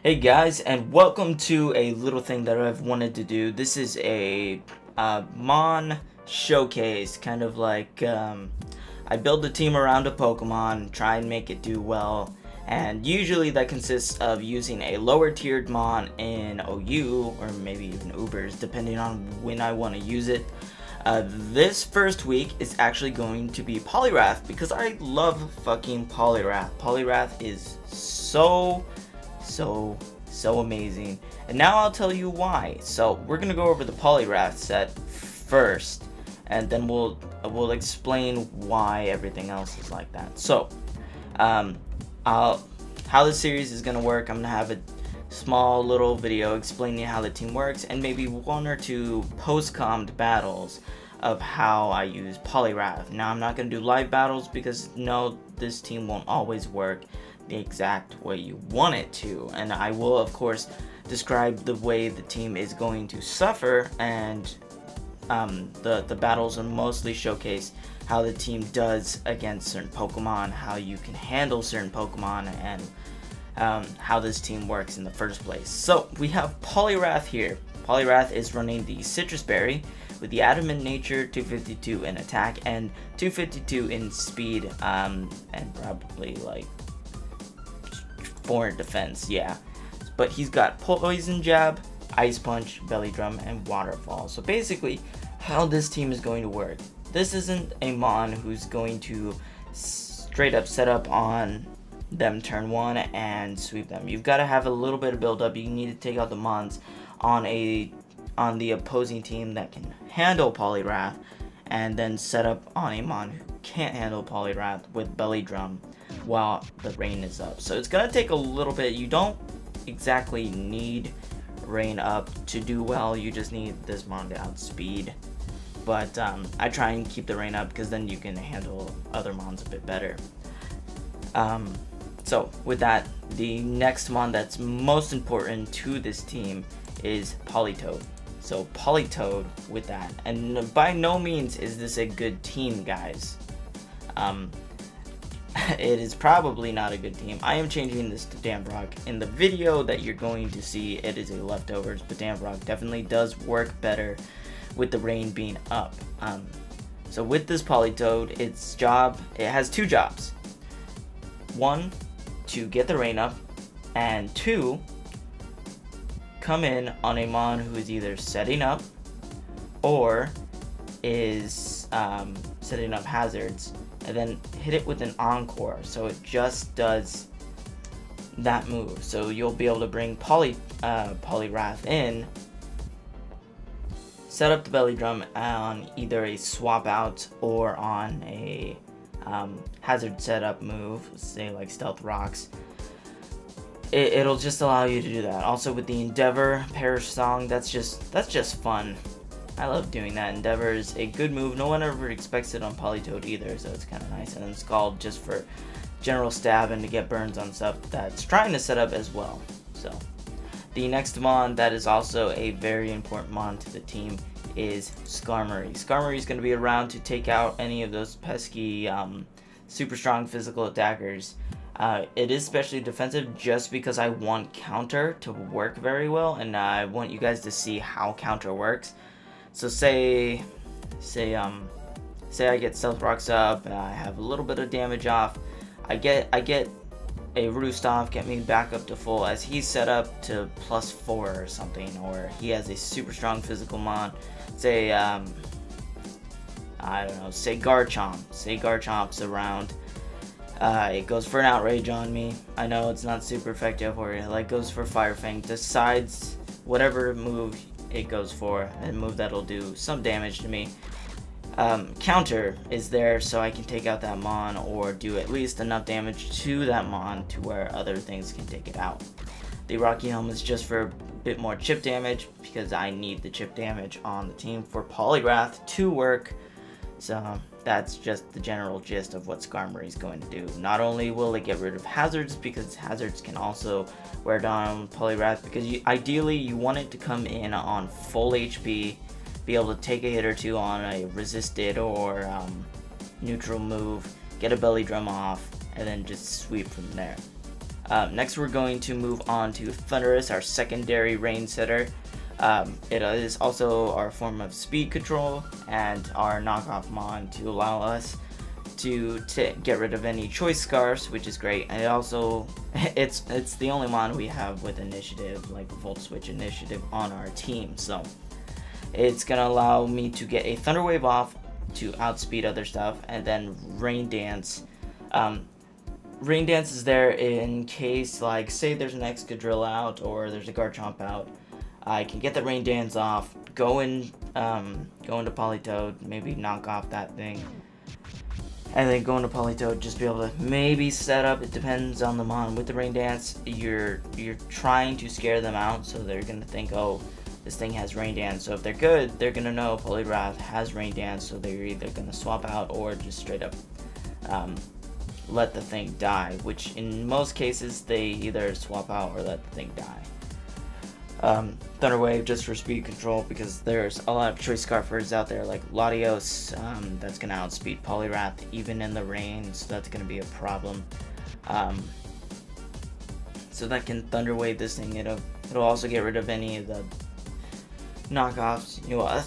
Hey guys, and welcome to a little thing that I've wanted to do. This is a Mon showcase, kind of like I build a team around a Pokemon, try and make it do well, and usually that consists of using a lower tiered Mon in OU, or maybe even Ubers, depending on when I want to use it. This first week is actually going to be Poliwrath, because I love fucking Poliwrath. Poliwrath is so amazing, and now I'll tell you why. So we're gonna go over the Poliwrath set first, and then we'll explain why everything else is like that. So how this series is gonna work, I'm gonna have a small little video explaining how the team works, and maybe one or two post-commed battles of how I use Poliwrath. Now I'm not gonna do live battles because no, this team won't always work the exact way you want it to, and I will of course describe the way the team is going to suffer, and the battles will mostly showcase how the team does against certain Pokemon, how you can handle certain Pokemon, and how this team works in the first place. So we have Poliwrath here. Poliwrath is running the Citrus Berry with the Adamant Nature, 252 in attack and 252 in speed, and probably like 4 in defense, yeah. But he's got Poison Jab, Ice Punch, Belly Drum, and Waterfall. So basically, how this team is going to work. This isn't a Mon who's going to straight up set up on them turn 1 and sweep them. You've got to have a little bit of build up. You need to take out the Mons on the opposing team that can handle Poliwrath, and then set up on a Mon who can't handle Poliwrath with Belly Drum while the rain is up. So it's gonna take a little bit. You don't exactly need rain up to do well, you just need this Mon to outspeed. But I try and keep the rain up because then you can handle other Mons a bit better. So with that, the next Mon that's most important to this team is Politoed. So Politoed with that, and by no means is this a good team, guys. It is probably not a good team. I am changing this to Damrock. In the video that you're going to see, it is a leftovers, but Damrock definitely does work better with the rain being up. So with this Politoed, it has 2 jobs. 1, to get the rain up, and 2, come in on a Mon who is either setting up or is setting up hazards, and then hit it with an Encore, so it just does that move. So you'll be able to bring Poliwrath in, set up the Belly Drum on either a swap out or on a hazard setup move, say like Stealth Rocks. It'll just allow you to do that. Also with the Endeavor Perish Song, that's just fun. I love doing that. Endeavor is a good move. No one ever expects it on Politoed either, so it's kind of nice. And then Scald just for general stab and to get burns on stuff that's trying to set up as well. So the next Mon that is also a very important Mon to the team is Skarmory. Skarmory is going to be around to take out any of those pesky super strong physical attackers. It is specially defensive just because I want counter to work very well, and I want you guys to see how counter works. So say I get Stealth Rocks up, and I have a little bit of damage off. I get a Roost off, get me back up to full as he's set up to +4 or something, or he has a super strong physical Mon. Say I don't know, say Garchomp. Say Garchomp's around. It goes for an outrage on me. I know it's not super effective, or it like goes for Fire Fang. Decides whatever move it goes for, a move that'll do some damage to me. Counter is there so I can take out that Mon, or do at least enough damage to that Mon to where other things can take it out. The Rocky Helm is just for a bit more chip damage, because I need the chip damage on the team for Poliwrath to work. So that's just the general gist of what Skarmory is going to do. Not only will it get rid of hazards, because hazards can also wear down Poliwrath, because ideally you want it to come in on full HP, be able to take a hit or two on a resisted or neutral move, get a Belly Drum off, and then just sweep from there. Next we're going to move on to Thunderous, our secondary rain setter. It is also our form of speed control and our knockoff mon to allow us to get rid of any choice scarfs, which is great. And it also it's the only mon we have with initiative, like Volt Switch initiative on our team, so it's gonna allow me to get a Thunder Wave off to outspeed other stuff, and then Rain Dance. Rain Dance is there in case, like, say there's an Excadrill out or there's a Garchomp out. I can get the Rain Dance off, go into Politoed, maybe knock off that thing, and then go into Politoed, just be able to maybe set up. It depends on the mon. With the Rain Dance, you're trying to scare them out, so they're gonna think, oh, this thing has Rain Dance. So if they're good, they're gonna know Poliwrath has Rain Dance, so they're either gonna swap out or just straight up let the thing die, which in most cases they either swap out or let the thing die. Thunder Wave just for speed control, because there's a lot of choice scarfers out there like Latios that's gonna outspeed Poliwrath even in the rain, so that's gonna be a problem. So that can Thunder Wave this thing. It'll also get rid of any of the knockoffs. You know,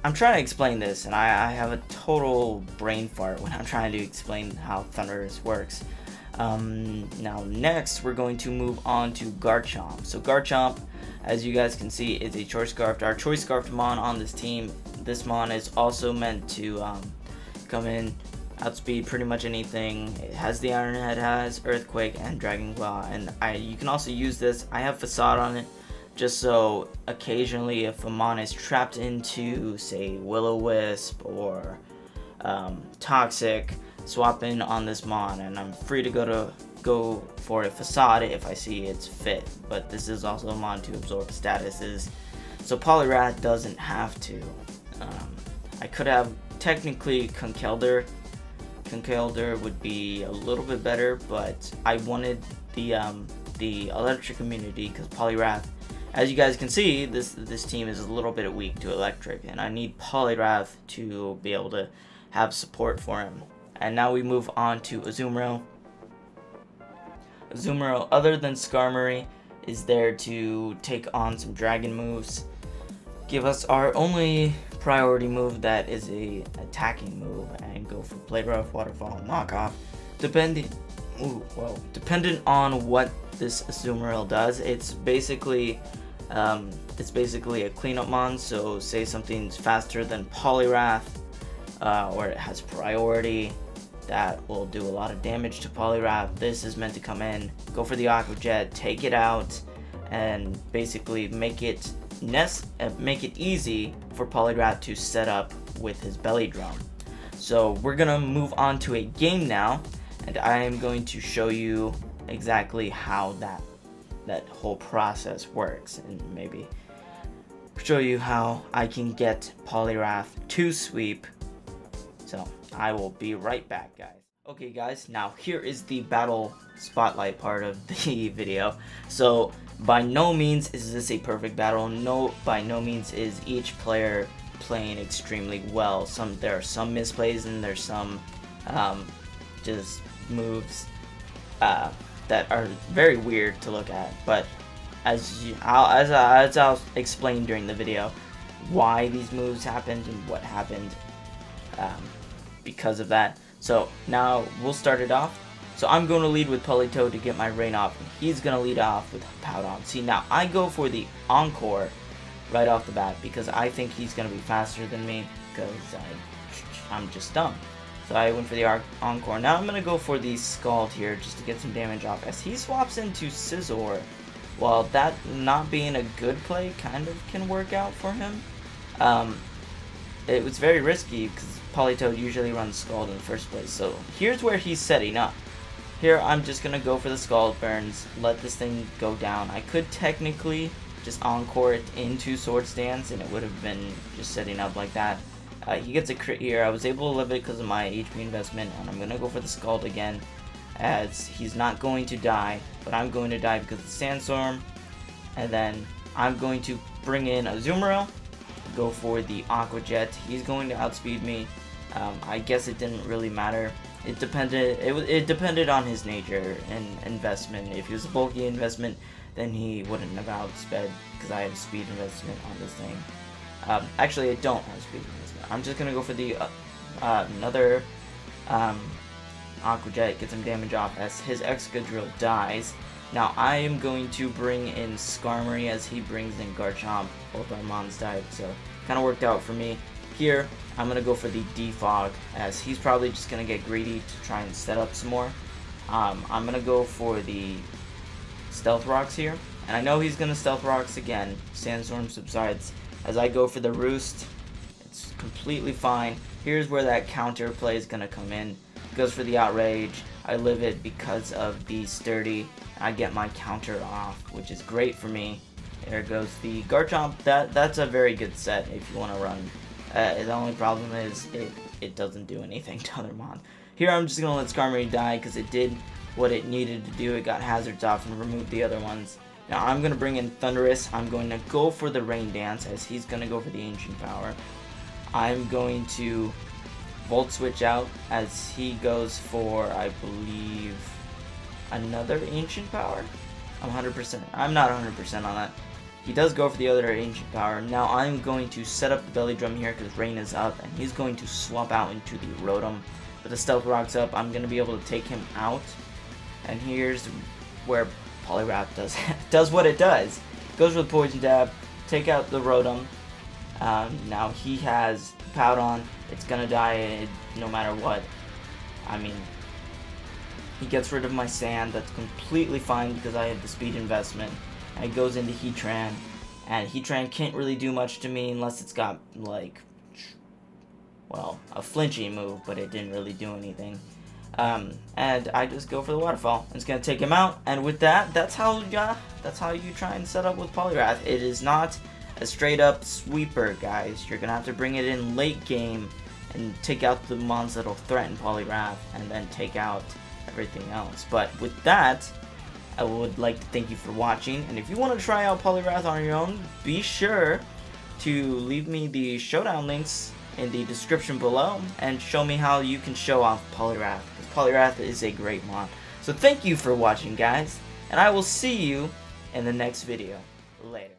I'm trying to explain this, and I have a total brain fart when I'm trying to explain how Thunderous works. Now next we're going to move on to Garchomp. So Garchomp, as you guys can see, is a choice scarfed. Our choice scarfed mon on this team. This mon is also meant to come in, outspeed pretty much anything. It has the Iron Head, has Earthquake and Dragon Claw, and you can also use this. I have Facade on it, just so occasionally if a mon is trapped into, say, Will-O-Wisp or Toxic, swap in on this mon, and I'm free to go for a Facade if I see it's fit. But this is also a mon to absorb statuses, so Poliwrath doesn't have to. I could have technically Conkeldurr. Conkeldurr would be a little bit better, but I wanted the electric immunity, because Poliwrath, as you guys can see, this team is a little bit weak to electric, and I need Poliwrath to be able to have support for him. And now we move on to Azumarill. Azumarill, other than Skarmory, is there to take on some dragon moves, give us our only priority move that is a attacking move, and go for Blade Rough, Waterfall, Knockoff. Dependent on what this Azumarill does, it's basically a cleanup mon. So say something's faster than Poliwrath, or it has priority, that will do a lot of damage to Poliwrath. This is meant to come in, go for the Aqua Jet, take it out, and basically make it easy for Poliwrath to set up with his belly drum. So we're gonna move on to a game now, and I am going to show you exactly how that whole process works, and maybe show you how I can get Poliwrath to sweep. So I will be right back, guys. Okay guys, now here is the battle spotlight part of the video. So by no means is this a perfect battle. No, by no means is each player playing extremely well. There are some misplays, and there's some just moves that are very weird to look at. But as I'll explain during the video why these moves happened and what happened because of that. So now we'll start it off. So I'm going to lead with Politoed to get my rain off, and he's going to lead off with Powdon. See, now I go for the Encore right off the bat because I think he's going to be faster than me, because I'm just dumb. So I went for the Encore. Now I'm going to go for the Scald here just to get some damage off, as he swaps into Scizor. While that not being a good play kind of can work out for him, it was very risky because Politoed usually runs Scald in the first place. So here's where he's setting up. Here I'm just going to go for the Scald Burns, let this thing go down. I could technically just Encore it into Swords Dance, and it would have been just setting up like that. He gets a crit here. I was able to live it because of my HP investment, and I'm going to go for the Scald again, as he's not going to die, but I'm going to die because of the Sandstorm. And then I'm going to bring in Azumarill, go for the Aqua Jet. He's going to outspeed me. I guess it didn't really matter. It depended on his nature and investment. If he was a bulky investment, then he wouldn't have outsped, because I have speed investment on this thing. Actually, I don't have speed investment. I'm just gonna go for the another Aqua Jet, get some damage off as his Excadrill dies. Now I am going to bring in Skarmory as he brings in Garchomp. Both our mons died, so kind of worked out for me. Here, I'm going to go for the Defog, as he's probably just going to get greedy to try and set up some more. I'm going to go for the Stealth Rocks here, and I know he's going to Stealth Rocks again. Sandstorm subsides as I go for the Roost. It's completely fine. Here's where that counter play is going to come in. Goes for the Outrage. I live it because of the Sturdy. I get my counter off, which is great for me. There goes the Garchomp. That's a very good set if you want to run. The only problem is it doesn't do anything to other mons. Here I'm just going to let Skarmory die because it did what it needed to do. It got hazards off and removed the other ones. Now I'm going to bring in Thunderous. I'm going to go for the Rain Dance as he's going to go for the Ancient Power. I'm going to Volt Switch out as he goes for, I believe, another Ancient Power. I'm not 100% on that. He does go for the other Ancient Power. Now I'm going to set up the Belly Drum here because Rain is up, and he's going to swap out into the Rotom. With the Stealth Rocks up, I'm going to be able to take him out. And here's where Poliwrath does what it does. Goes for the Poison Dab, take out the Rotom. Now he has Powdon. It's going to die no matter what. I mean, he gets rid of my Sand. That's completely fine because I have the speed investment. And it goes into Heatran, and Heatran can't really do much to me unless it's got, like, well, a flinchy move, but it didn't really do anything. And I just go for the Waterfall. It's gonna take him out, and with that, that's how you try and set up with Poliwrath. It is not a straight up sweeper, guys. You're gonna have to bring it in late game and take out the mons that'll threaten Poliwrath, and then take out everything else. But with that, I would like to thank you for watching, and if you want to try out Poliwrath on your own, be sure to leave me the showdown links in the description below and show me how you can show off Poliwrath, because Poliwrath is a great mon. So thank you for watching, guys, and I will see you in the next video. Later.